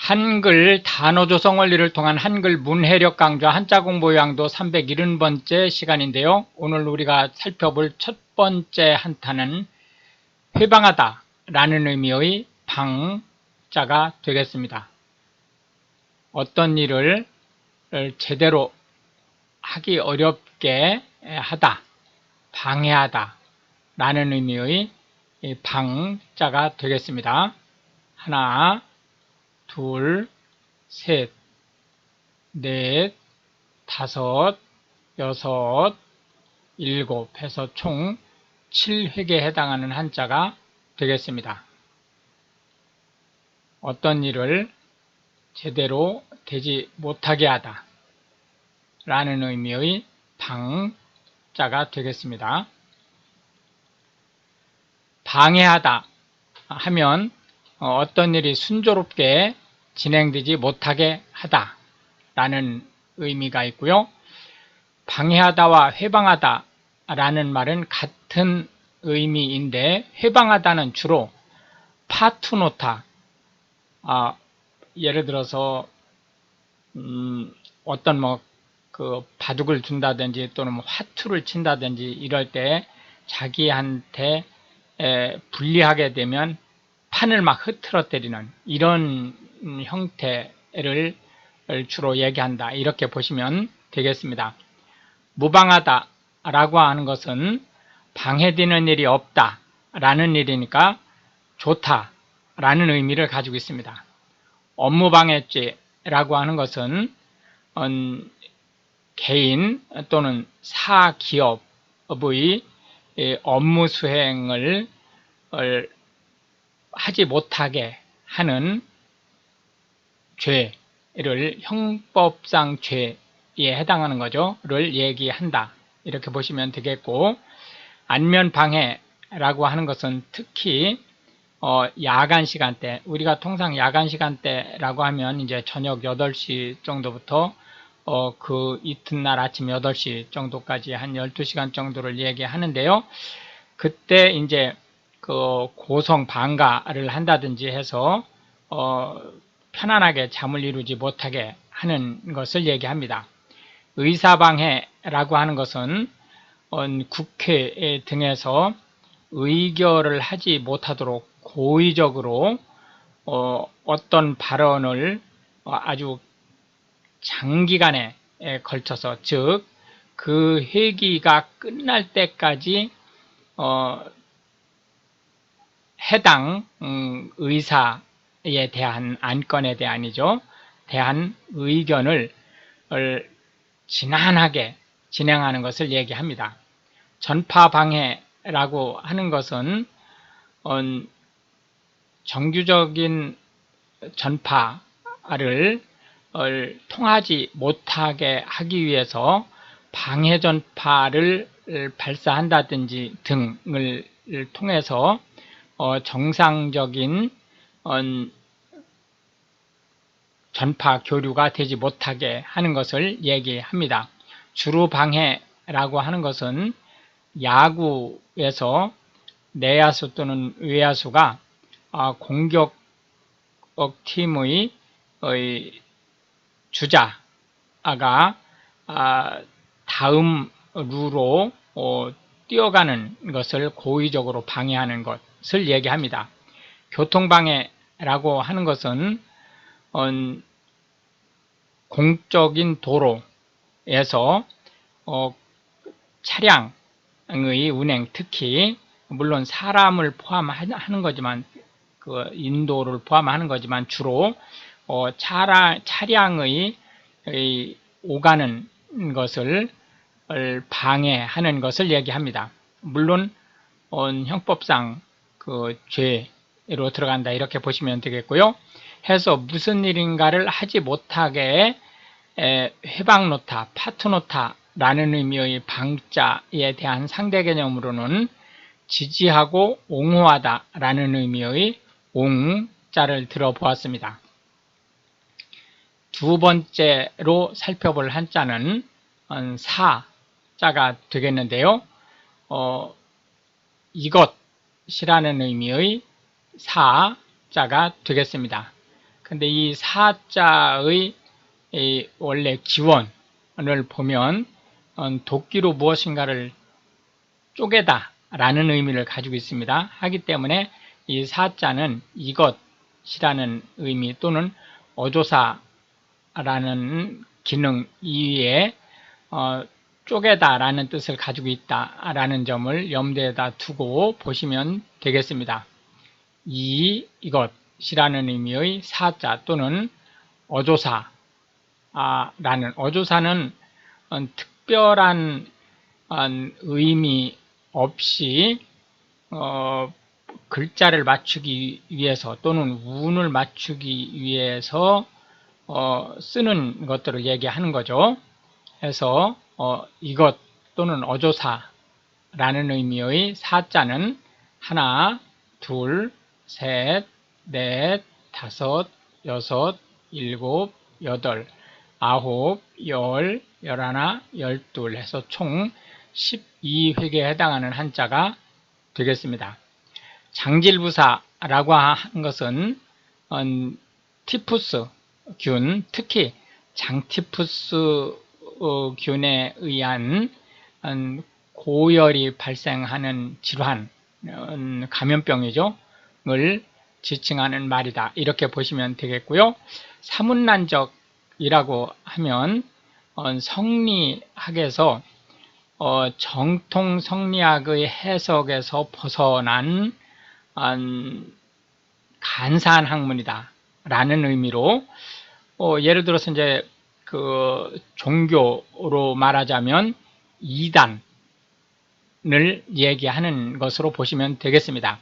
한글 단어 조성 원리를 통한 한글 문해력 강좌 한자 공부 요약도 370번째 시간인데요. 오늘 우리가 살펴볼 첫 번째 한타는 회방하다 라는 의미의 방자가 되겠습니다. 어떤 일을 제대로 하기 어렵게 하다, 방해하다 라는 의미의 방자가 되겠습니다. 하나, 둘, 셋, 넷, 다섯, 여섯, 일곱 해서 총 7획에 해당하는 한자가 되겠습니다. 어떤 일을 제대로 되지 못하게 하다 라는 의미의 방자가 되겠습니다. 방해하다 하면 어떤 일이 순조롭게 진행되지 못하게 하다 라는 의미가 있고요. 방해하다와 회방하다 라는 말은 같은 의미인데, 회방하다는 주로 파투노타, 예를 들어서 어떤 바둑을 둔다든지 또는 화투를 친다든지 이럴 때 자기한테 불리하게 되면 판을 막 흐트러뜨리는 이런 형태를 주로 얘기한다, 이렇게 보시면 되겠습니다. 무방하다 라고 하는 것은 방해되는 일이 없다 라는 일이니까 좋다 라는 의미를 가지고 있습니다. 업무방해죄 라고 하는 것은 개인 또는 사기업의 업무 수행을 하지 못하게 하는 죄를 형법상 죄에 해당하는 거죠.를 얘기한다. 이렇게 보시면 되겠고, 안면방해라고 하는 것은 특히 야간 시간대, 우리가 통상 야간 시간대라고 하면 이제 저녁 8시 정도부터 그 이튿날 아침 8시 정도까지 한 12시간 정도를 얘기하는데요. 그때 이제 고성 방가를 한다든지 해서 편안하게 잠을 이루지 못하게 하는 것을 얘기합니다. 의사방해라고 하는 것은 국회 등에서 의결을 하지 못하도록 고의적으로 어떤 발언을 아주 장기간에 걸쳐서, 즉 그 회기가 끝날 때까지 해당 의사에 대한 안건에 대한 의견을 지난하게 진행하는 것을 얘기합니다. 전파방해라고 하는 것은 정규적인 전파를 통하지 못하게 하기 위해서 방해 전파를 발사한다든지 등을 통해서 정상적인 전파 교류가 되지 못하게 하는 것을 얘기합니다. 주루 방해라고 하는 것은 야구에서 내야수 또는 외야수가 공격 팀의 주자가 다음 루로 뛰어가는 것을 고의적으로 방해하는 것을 얘기합니다. 교통방해라고 하는 것은 공적인 도로에서 차량의 운행, 특히 물론 사람을 포함하는 거지만, 인도를 포함하는 거지만 주로 차량의 오가는 것을 방해하는 것을 얘기합니다. 물론 형법상 죄로 들어간다, 이렇게 보시면 되겠고요. 해서 무슨 일인가를 하지 못하게 회방노타, 파투노타라는 의미의 방자에 대한 상대 개념으로는 지지하고 옹호하다라는 의미의 옹자를 들어보았습니다. 두 번째로 살펴볼 한자는 사자가 되겠는데요. 이것이라는 의미의 사자가 되겠습니다. 근데 이 사자의 원래 기원을 보면 도끼로 무엇인가를 쪼개다 라는 의미를 가지고 있습니다. 하기 때문에 이 사자는 이것이라는 의미 또는 어조사라는 기능 이외에 쪼개다 라는 뜻을 가지고 있다 라는 점을 염두에다 두고 보시면 되겠습니다. 이것이라는 의미의 사자 또는 어조사라는 어조사는 특별한 의미 없이 글자를 맞추기 위해서 또는 운을 맞추기 위해서 쓰는 것들을 얘기하는 거죠. 그래서 이것 또는 어조사라는 의미의 사자는 하나, 둘, 셋, 넷, 다섯, 여섯, 일곱, 여덟, 아홉, 열, 열하나, 열둘 해서 총 12획에 해당하는 한자가 되겠습니다. 장질부사라고 한 것은 티푸스 균, 특히 장티푸스 균에 의한 고열이 발생하는 질환, 감염병이죠. 을 지칭하는 말이다. 이렇게 보시면 되겠고요. 사문난적이라고 하면 성리학에서 정통 성리학의 해석에서 벗어난 간사한 학문이다 라는 의미로 예를 들어서 이제 그 종교로 말하자면 이단을 얘기하는 것으로 보시면 되겠습니다.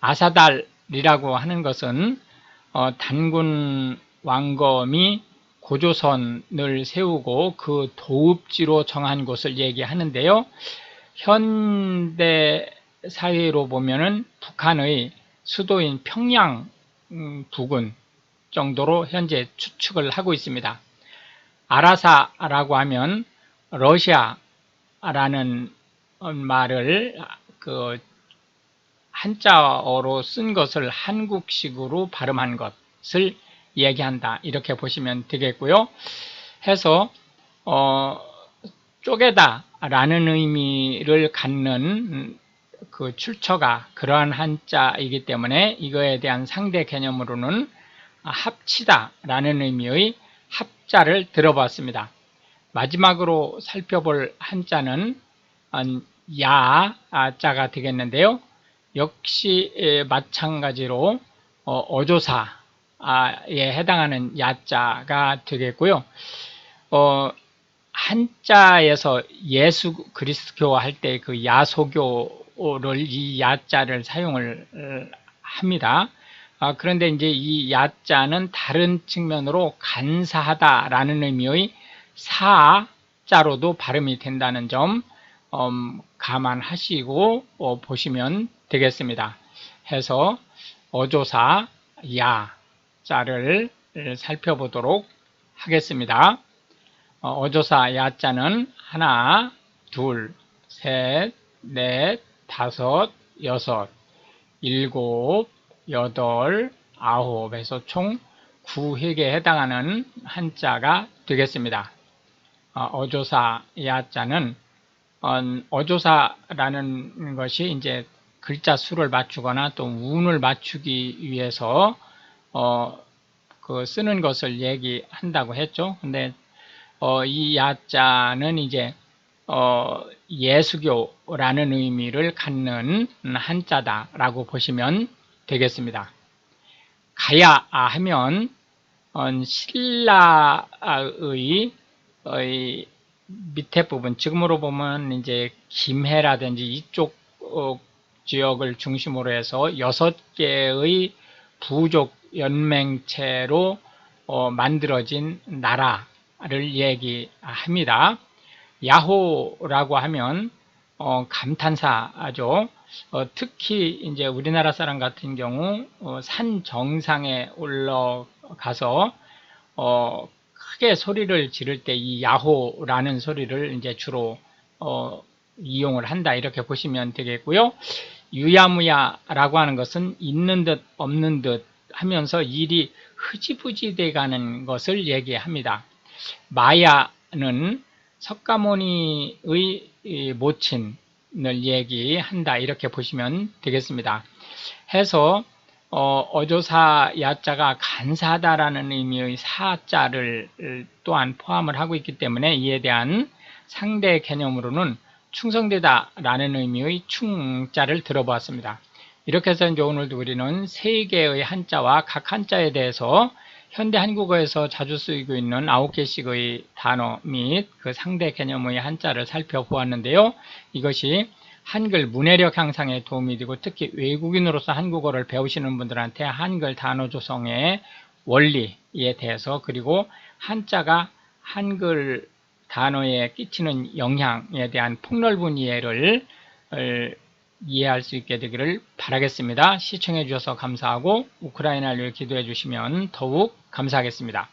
아사달이라고 하는 것은 단군 왕검이 고조선을 세우고 그 도읍지로 정한 곳을 얘기하는데요. 현대 사회로 보면은 북한의 수도인 평양 부근 정도로 현재 추측을 하고 있습니다. 아라사라고 하면 러시아라는 말을 그 한자어로 쓴 것을 한국식으로 발음한 것을 얘기한다. 이렇게 보시면 되겠고요. 해서 쪼개다 라는 의미를 갖는 그 출처가 그러한 한자이기 때문에 이거에 대한 상대 개념으로는 합치다 라는 의미의 합자를 들어봤습니다. 마지막으로 살펴볼 한자는 야자가 되겠는데요. 역시 마찬가지로 어조사에 해당하는 야자가 되겠고요. 한자에서 예수 그리스도 할 때 그 야소교를 이 야자를 사용을 합니다. 그런데 이제 이 야자는 다른 측면으로 간사하다라는 의미의 사자로도 발음이 된다는 점 감안하시고 보시면 되겠습니다. 해서 어조사 야자를 살펴보도록 하겠습니다. 어조사 야자는 하나, 둘, 셋, 넷, 다섯, 여섯, 일곱, 여덟, 아홉에서 총 9획에 해당하는 한자가 되겠습니다. 어조사 야자는 어조사라는 것이 이제 글자 수를 맞추거나 또 운을 맞추기 위해서 그 쓰는 것을 얘기한다고 했죠. 근데 이 야자는 이제 예수교라는 의미를 갖는 한자다라고 보시면 되겠습니다. 가야 하면 신라의 밑에 부분, 지금으로 보면 이제 김해라든지 이쪽 지역을 중심으로 해서 6개의 부족 연맹체로 만들어진 나라를 얘기합니다. 야호라고 하면 감탄사죠. 특히 이제 우리나라 사람 같은 경우 산 정상에 올라가서 크게 소리를 지를 때 이 야호라는 소리를 이제 주로 이용을 한다 이렇게 보시면 되겠고요. 유야무야라고 하는 것은 있는 듯 없는 듯 하면서 일이 흐지부지 돼가는 것을 얘기합니다. 마야는 석가모니의 모친을 얘기한다, 이렇게 보시면 되겠습니다. 해서 어조사 야자가 간사하다라는 의미의 사자를 또한 포함을 하고 있기 때문에 이에 대한 상대 개념으로는 충성되다라는 의미의 충자를 들어보았습니다. 이렇게 해서 이제 오늘도 우리는 세 개의 한자와 각 한자에 대해서 현대 한국어에서 자주 쓰이고 있는 9개씩의 단어 및 그 상대 개념의 한자를 살펴보았는데요. 이것이 한글 문해력 향상에 도움이 되고, 특히 외국인으로서 한국어를 배우시는 분들한테 한글 단어 조성의 원리에 대해서, 그리고 한자가 한글 단어에 끼치는 영향에 대한 폭넓은 이해를 이해할 수 있게 되기를 바라겠습니다. 시청해 주셔서 감사하고 우크라이나를 기도해 주시면 더욱 감사하겠습니다.